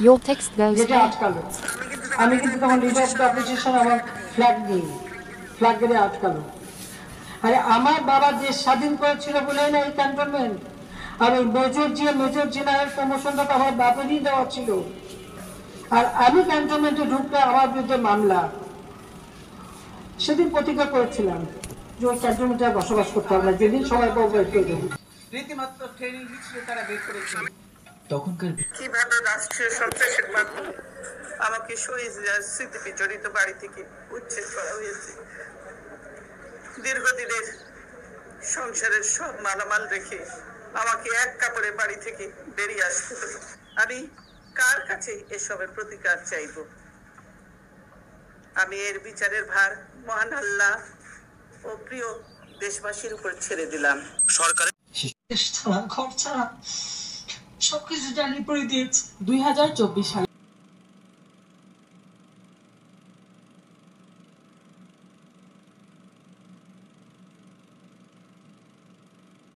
Your text goes যেটা আটকালো। আমি কিন্তু তখন লিডার অফ দ্য অপোজিশন, আমার ফ্ল্যাগ নেই, ফ্ল্যাগ গেলে আটকালো। আরে আমার বাবা দেশ স্বাধীন করেছিল বলে না এই ক্যান্টনমেন্ট। আর ওই মেজর জেনারেল প্রমোশনটা তো আমার বাপেরই দেওয়া ছিল। আর আমি ক্যান্টনমেন্টে ঢুকলে আমার বিরুদ্ধে মামলা। সেদিন প্রতিজ্ঞা করেছিলাম যে ওই ক্যান্টনমেন্টে বসবাস করতে হবে না, যেদিন সবাই বের করে দেবো। রীতিমাত্র ট্রেনিং হিসেবে তারা বের করেছিল। তখনকার কিভাবে রাষ্ট্রীয় সন্ত্রাসের মাধ্যমে আমাকে শহীদ স্মৃতি বিজড়িত বাড়ি থেকে উচ্ছেদ করা হয়েছে। দীর্ঘদিনের সংসারের সব মালামাল রেখে আমাকে এক কাপড়ে বাড়ি থেকে বেরিয়ে আসতে হলো। আমি কার কাছে এসবের প্রতিকার চাইব? আমি এর বিচারের ভার মহান আল্লাহ ও প্রিয় দেশবাসীর উপর ছেড়ে দিলাম। সরকারের দেশ ছাড়া, ঘর ছাড়া, সবকিছু জানি করে দিয়েছে। 2024 সালে